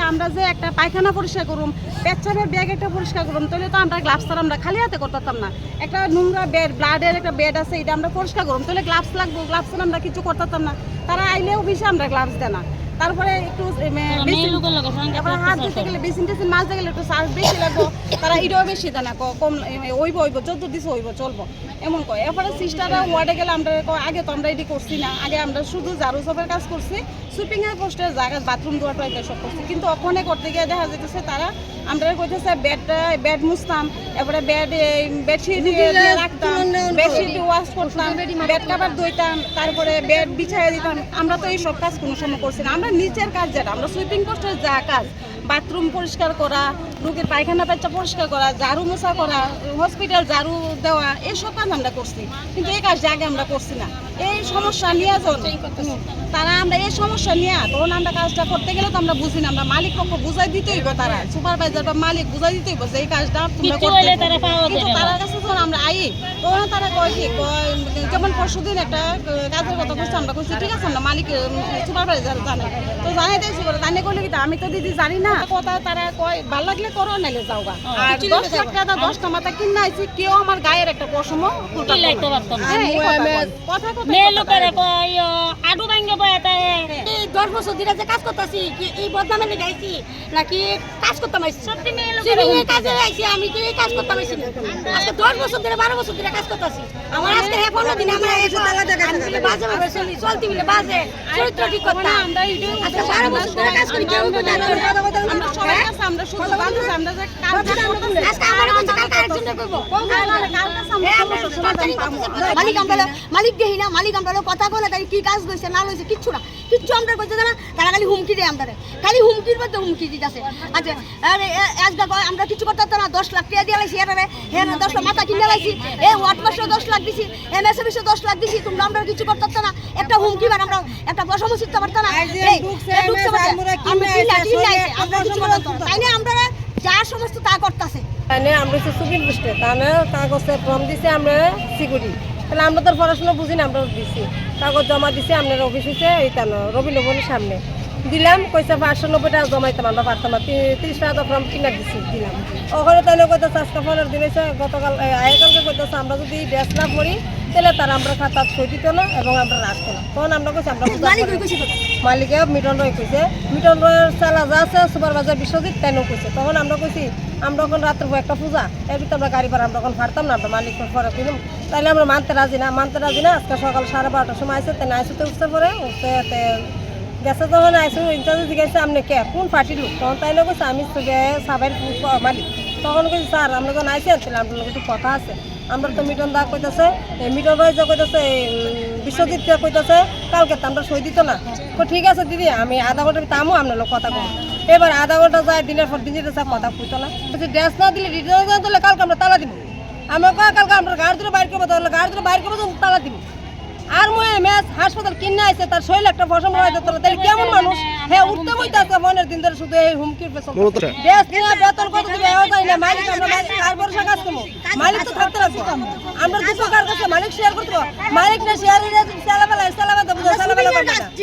আমরা যে একটা পায়খানা পরিষ্কার করুম, পেচ্ছাপের ব্যাগ একটা পরিষ্কার করুম, তাহলে তো আমরা গ্লাভস ছাড়া আমরা খালি হাতে করতাম না। একটা নোংরা বেড, ব্লাডের একটা বেড আছে, এটা আমরা পরিষ্কার করুম, তাহলে গ্লাভস লাগবো, গ্লাভস ছাড়া আমরা কিছু করতাম না। তারা আইলে অফিসে আমরা গ্লাভস দেয় না। তারপরে একটু হাত দিতে গেলে বেসিন টেসিন মাছতে গেলে একটু চার্জ বেশি লাগবো, তারা এটাও বেশি দেয় না, কম ওইব যত দিছে ওইব চলবো এমন কয়। এরপরে সিস্টাররা ওয়ার্ডে গেলে আমরা আগে তো আমরা এটি করছি না, আগে আমরা শুধু ঝাড়ু সবের কাজ করছি, সুইপিংয়ের পোস্টের জায়গা বাথরুম ধোয়াটা এটা সব করছি। কিন্তু ওখানে করতে গিয়ে দেখা যেতেছে তারা আমরা কইতেছে বেড মুছতাম, এরপরে বেডশিট রাখতাম, বেডশিট ওয়াশ করতাম, বেড কাভার ধুইতাম, তারপরে বেড বিছাইয়া দিতাম। আমরা তো এই সব কাজ কোনো সময় করছি না। আমরা নিচের কাজ যেটা আমরা সুইপিং পোস্টের যা কাজ, বাথরুম পরিষ্কার করা, রোগীর পায়খানা পেচ্চা পরিষ্কার করা, ঝাড়ু মোছা করা, হসপিটাল ঝাড়ু দেওয়া, এইসব কাজ আমরা করছি। কিন্তু এই কাজ আগে আমরা করছি না। এই সমস্যা নিয়ে তারা আমরা এই সমস্যা নিয়ে তখন আমরা কাজটা করতে গেলে তো আমরা বুঝি না, আমরা মালিক পক্ষ বুঝাই দিতে হইব, তারা সুপারভাইজার বা মালিক বুঝাই দিতে হইব যে এই কাজটা তোমরা করতে। কিন্তু তার কাছে যখন আমরা আই তখন তারা কয় কি যেমন পরশুদিন একটা কাজের কথা বলছে, আমরা বলছি ঠিক আছে আমরা মালিক সুপারভাইজার জানে, তো জানাই দিয়েছি বলে জানিয়ে করলে কি আমি তো দিদি জানি না কথা। তারা কয় ভালো লাগলে করো, নাইলে যাও গা। আর 10 লাখ টাকা 10টা মাথা কিনে আইছি, কেউ আমার গায়ের একটা পশম কথা আডু ভাঙ্গে বয়াতে 10 বছর ধরে যে কাজ করতেছি এই বদনামে লাগাইছি নাকি কাজ করতাম আইছি, সত্যি মেয়ে কাজে আইছি, আমি কি এই কাজ করতাম আইছি আজকে 10 বছর ধরে 12 বছর ধরে কাজ করতেছি। আমার আজকে 15 দিন আমার বাজে ভাবে চলতে মিলে বাজে চরিত্র ঠিক করতাম। আজকে 12 বছর ধরে কাজ করি, কেউ তো জানে না। আমরা সবাই আছে, আমরা শুধু বাজে আমরা যে কাজ করতেছি। আজকে আমার কাছে কালকে আরেকজন করব, মালিক দেখি না, মালিক আমরা কথা বলে তাই কি কাজ লইছে না লইছে কিচ্ছু না, কিচ্ছু আমরা কইতে না। তারা খালি হুমকি দেয়, আমরা খালি হুমকির মধ্যে হুমকি দিতেছে। আচ্ছা আমরা কিছু করতে না, 10 লাখ টাকা দিয়ে লাইছি, হ্যাঁ 10 লাখ মাথা কিনে লাইছি, ওয়ার্ড মাসে 10 লাখ দিছি, এমএসএ 10 লাখ দিছি, তোমরা আমরা কিছু করতে না। একটা হুমকি বার আমরা একটা বসমো শিখতে পারতাম না, আমরা কিছু করতাম তাই না। আমরা যা সমস্ত তা করতেছে আমরা হচ্ছে সুপ্রিম পোস্টে তাহলে কাগজে ফর্ম দিছে আমরা সিকিউরিটি, তাহলে আমরা তো পড়াশোনা বুঝি না, আমরা দিছি কাগজ জমা দিছি আপনার অফিস হচ্ছে এই তানো রবীন্দ্র ভবনের সামনে দিলাম, কইছে 590 টাকা জমাইতাম, আমরা পারতাম না, 30 টাকা ফর্ম কিনা দিছি দিলাম। ওখানে তাহলে কইতেছে আজকে 15 দিন হয়েছে, গতকাল আগামীকালকে কইতেছে আমরা যদি ড্রেস না করি তাহলে তারা আমরা খাতা সই দিত না এবং আমরা রাখতো না। তখন আমরা কইছি আমরা মালিকে মিটন রয় কইছে, মিটন রয়ের চালা যা আছে সুপারভাইজার বিশ্বজিৎ তাইও কইছে। তখন আমরা কইছি আমরা এখন রাত্রে একটা পূজা, এর ভিতরে আমরা গাড়ি ভাড়া আমরা এখন ফারতাম না, আমরা মালিক পরে কিনুম, তাহলে আমরা মানতে রাজি না। আজকে সকাল 12:30টার সময় আসে, তাই আইসুতে উঠতে পরে গেছে যখন আইসু ইনচার্জে জিজ্ঞাসা আপনি কে কোন পার্টির লোক, তখন তাইলে কইছে আমি সাবাইয়ের মালিক। তখন কইছি স্যার আমরা যখন আইসেন তাহলে আপনার লোক একটু কথা আছে। আমরা তো মিটন দা কইতেছে, মিটন ভাই যে কইতেছে বিশ্বজিৎ কইতেছে কালকে তো আমরা সই দিত না। তো ঠিক আছে দিদি আমি আধা ঘন্টা তামো আপনার লোক কথা কম। এবার আধা ঘন্টা যায়, দিনের পর দিন যেতে কথা কইতো না, বলছি ড্রেস না দিলে রিটার্ন না দিলে কালকে আমরা তালা দিব। আমরা কালকে আমরা গাড়ি ধরে বাইর করবো, তাহলে গাড়ি ধরে বাইর করবো তালা দিব। আর ম্যাচ হাসপাতাল কিনে আছে তার শরীর একটা ফসল হয়, তাহলে কেমন মানুষ হ্যাঁ উঠতে বইতে আছে 15 দিন ধরে শুধু এই হুমকির পেছনে বেতন কত দিবে না। মালিক আমরা আর ভরসা কাজ করবো, মালিক তো থাকতে রাখবো, আমরা দুটো কার কাছে মালিক শেয়ার করতে মালিক না শেয়ার